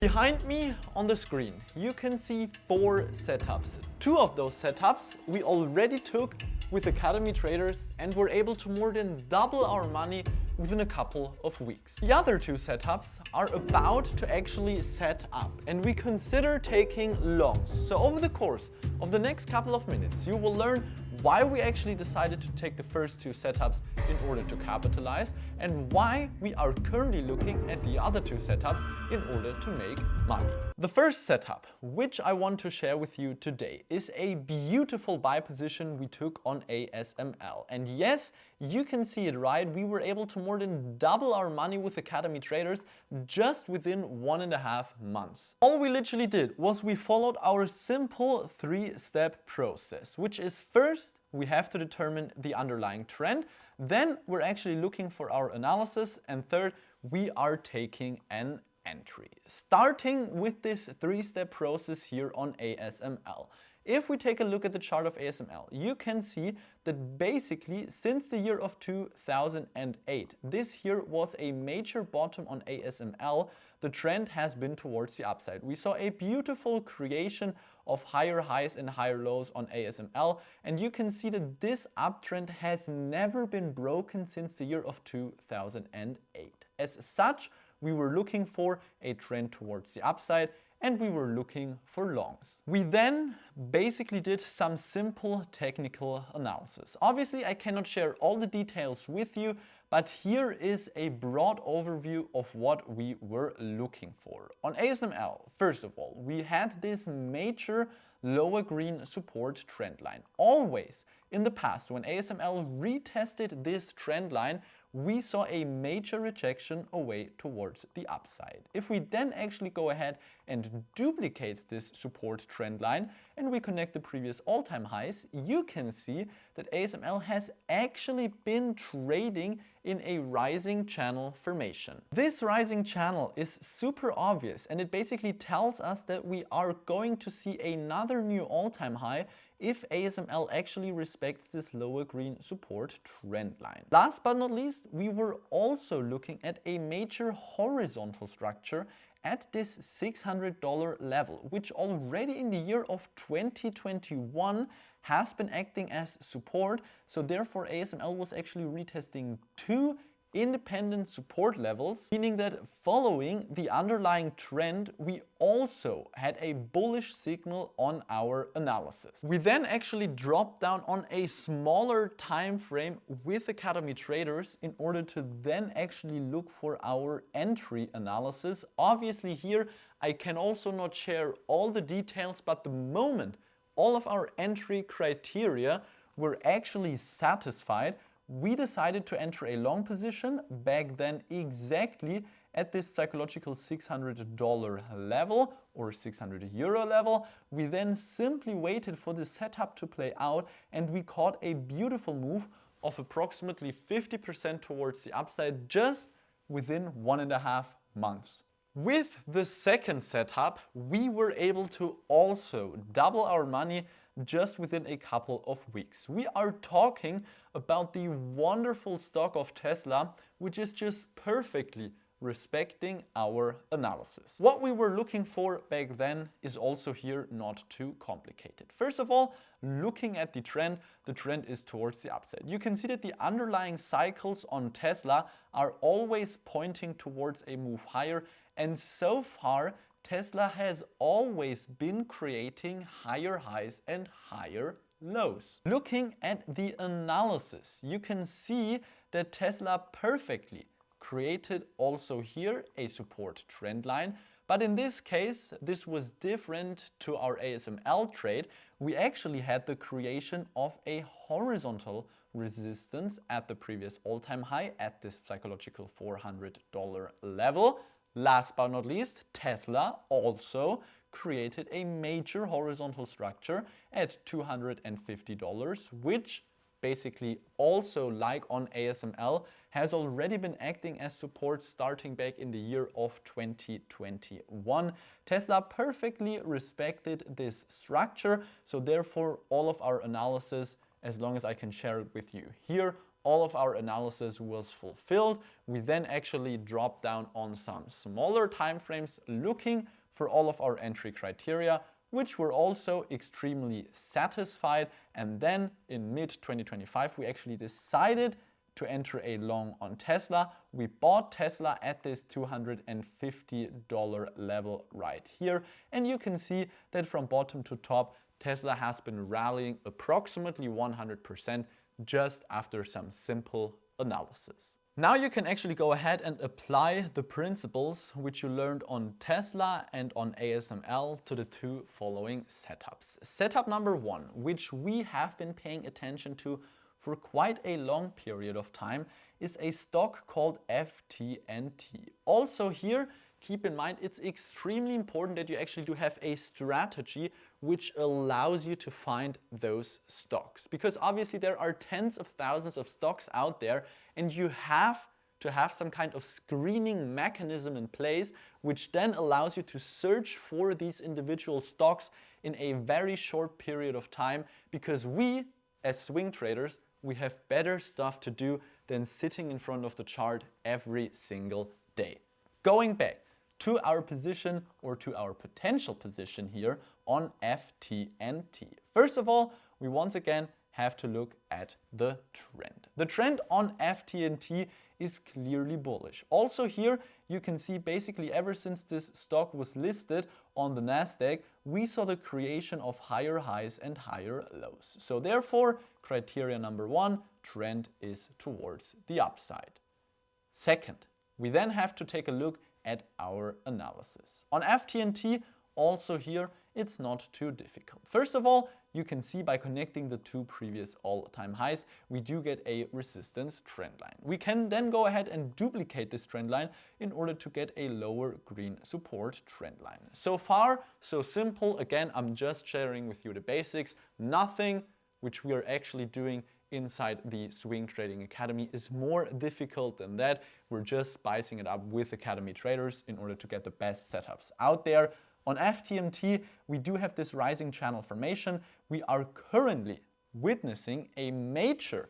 Behind me on the screen, you can see 4 setups. 2 of those setups we already took with Academy traders and were able to more than double our money within a couple of weeks. The other 2 setups are about to actually set up, and we consider taking longs. So over the course of the next couple of minutes, you will learn why we actually decided to take the first 2 setups in order to capitalize, and why we are currently looking at the other 2 setups in order to make money. The first setup, which I want to share with you today, is a beautiful buy position we took on ASML. And yes, you can see it right, we were able to more than double our money with Academy traders just within 1.5 months. All we literally did was we followed our simple 3-step process, which is first, we have to determine the underlying trend. Then we're actually looking for our analysis. And third, we are taking an entry. Starting with this 3-step process here on ASML. If we take a look at the chart of ASML, you can see that basically since the year of 2008, this here was a major bottom on ASML. The trend has been towards the upside. We saw a beautiful creation of higher highs and higher lows on ASML, and you can see that this uptrend has never been broken since the year of 2008. As such, we were looking for a trend towards the upside, and we were looking for longs. We then basically did some simple technical analysis. Obviously, I cannot share all the details with you, but here is a broad overview of what we were looking for. On ASML, first of all, we had this major lower green support trend line. Always in the past, when ASML retested this trend line, we saw a major rejection away towards the upside. If we then actually go ahead and duplicate this support trend line and we connect the previous all-time highs, you can see that ASML has actually been trading in a rising channel formation. This rising channel is super obvious, and it basically tells us that we are going to see another new all-time high if ASML actually respects this lower green support trend line. Last but not least, we were also looking at a major horizontal structure at this $600 level, which already in the year of 2021 has been acting as support. So therefore ASML was actually retesting 2 independent support levels, meaning that following the underlying trend, we also had a bullish signal on our analysis. We then actually dropped down on a smaller time frame with Academy traders in order to then actually look for our entry analysis. Obviously here I can also not share all the details, but the moment all of our entry criteria were actually satisfied, we decided to enter a long position back then exactly at this psychological $600 level or €600 level. We then simply waited for the setup to play out, and we caught a beautiful move of approximately 50% towards the upside just within 1.5 months. With the second setup, we were able to also double our money just within a couple of weeks. We are talking about the wonderful stock of Tesla, which is just perfectly respecting our analysis. What we were looking for back then is also here not too complicated. First of all, looking at the trend is towards the upside. You can see that the underlying cycles on Tesla are always pointing towards a move higher, and so far Tesla has always been creating higher highs and higher lows. Looking at the analysis, you can see that Tesla perfectly created also here a support trend line. But in this case, this was different to our ASML trade. We actually had the creation of a horizontal resistance at the previous all-time high at this psychological $400 level. Last but not least, Tesla also created a major horizontal structure at $250, which basically also, like on ASML, has already been acting as support starting back in the year of 2021. Tesla perfectly respected this structure, so therefore all of our analysis, as long as I can share it with you here, all of our analysis was fulfilled. We then actually dropped down on some smaller time frames looking for all of our entry criteria, which were also extremely satisfied. And then in mid-2025, we actually decided to enter a long on Tesla. We bought Tesla at this $250 level right here. And you can see that from bottom to top, Tesla has been rallying approximately 100% just after some simple analysis. Now you can actually go ahead and apply the principles which you learned on Tesla and on ASML to the two following setups. Setup number one, which we have been paying attention to for quite a long period of time, is a stock called FTNT. Also here, keep in mind, it's extremely important that you actually do have a strategy which allows you to find those stocks. Because obviously there are tens of thousands of stocks out there, and you have to have some kind of screening mechanism in place, which then allows you to search for these individual stocks in a very short period of time. Because we, as swing traders, we have better stuff to do than sitting in front of the chart every single day. Going back to our position, or to our potential position here on FTNT. First of all, we once again have to look at the trend. The trend on FTNT is clearly bullish. Also here, you can see basically ever since this stock was listed on the Nasdaq, we saw the creation of higher highs and higher lows. So therefore, criteria number one, trend is towards the upside. Second, we then have to take a look at our analysis. On FTNT, also here, it's not too difficult. First of all, you can see by connecting the two previous all-time highs, we do get a resistance trend line. We can then go ahead and duplicate this trend line in order to get a lower green support trend line. So far, so simple. Again, I'm just sharing with you the basics. Nothing which we are actually doing inside the Swing Trading Academy is more difficult than that. We're just spicing it up with Academy traders in order to get the best setups out there. On FTNT, we do have this rising channel formation. We are currently witnessing a major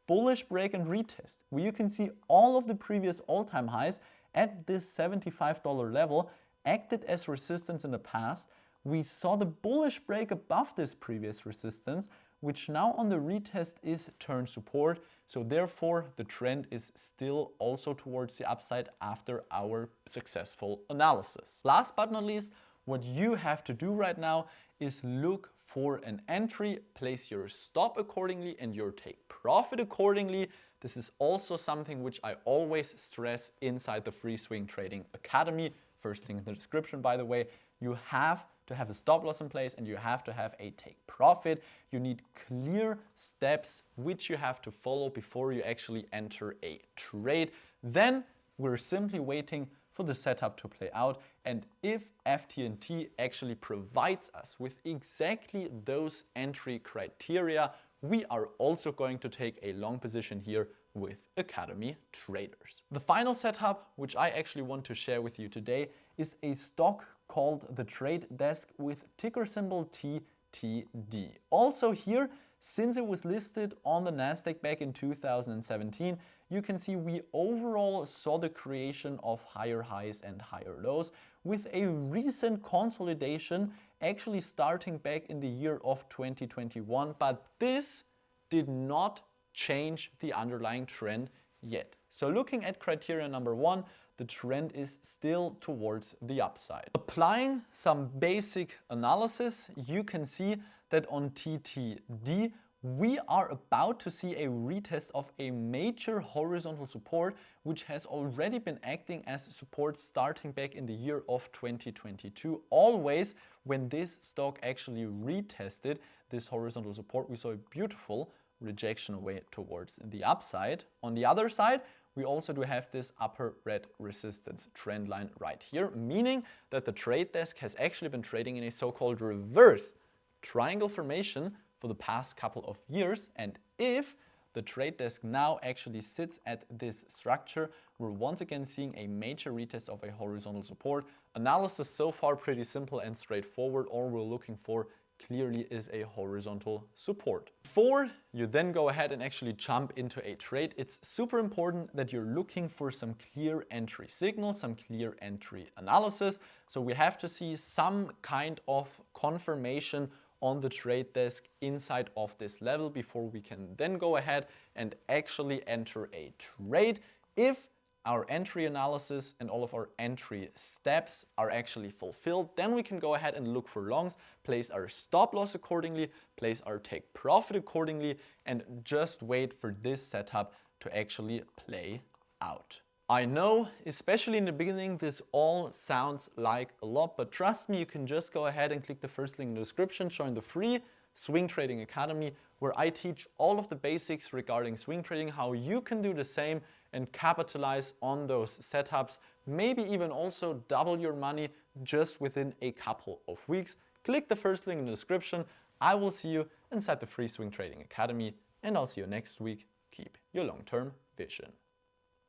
bullish break and retest, where you can see all of the previous all-time highs at this $75 level acted as resistance in the past. We saw the bullish break above this previous resistance, which now on the retest is turned support. So therefore, the trend is still also towards the upside after our successful analysis. Last but not least, what you have to do right now is look for an entry, place your stop accordingly and your take profit accordingly. This is also something which I always stress inside the Free Swing Trading Academy. First link in the description, by the way. You have to have a stop loss in place and you have to have a take profit. You need clear steps which you have to follow before you actually enter a trade. Then we're simply waiting for the setup to play out. And if FTNT actually provides us with exactly those entry criteria, we are also going to take a long position here with Academy traders. The final setup, which I actually want to share with you today, is a stock called the Trade Desk with ticker symbol TTD. Also here, since it was listed on the Nasdaq back in 2017, you can see we overall saw the creation of higher highs and higher lows, with a recent consolidation actually starting back in the year of 2021, but this did not change the underlying trend yet. So looking at criteria number one, the trend is still towards the upside. Applying some basic analysis, you can see that on TTD, we are about to see a retest of a major horizontal support, which has already been acting as support starting back in the year of 2022. Always when this stock actually retested this horizontal support, we saw a beautiful rejection away towards the upside. On the other side, we also do have this upper red resistance trend line right here, meaning that the trade desk has actually been trading in a so-called reverse triangle formation for the past couple of years. And if the trade desk now actually sits at this structure, we're once again seeing a major retest of a horizontal support. Analysis so far pretty simple and straightforward. All we're looking for clearly is a horizontal support. Before you then go ahead and actually jump into a trade, it's super important that you're looking for some clear entry signal, some clear entry analysis. So we have to see some kind of confirmation on the trade desk inside of this level before we can then go ahead and actually enter a trade. If our entry analysis and all of our entry steps are actually fulfilled, then we can go ahead and look for longs, place our stop loss accordingly, place our take profit accordingly, and just wait for this setup to actually play out. I know, especially in the beginning, this all sounds like a lot, but trust me, you can just go ahead and click the first link in the description, join the free Swing Trading Academy, where I teach all of the basics regarding swing trading, how you can do the same and capitalize on those setups, maybe even also double your money just within a couple of weeks. Click the first link in the description. I will see you inside the free Swing Trading Academy, and I'll see you next week. Keep your long-term vision.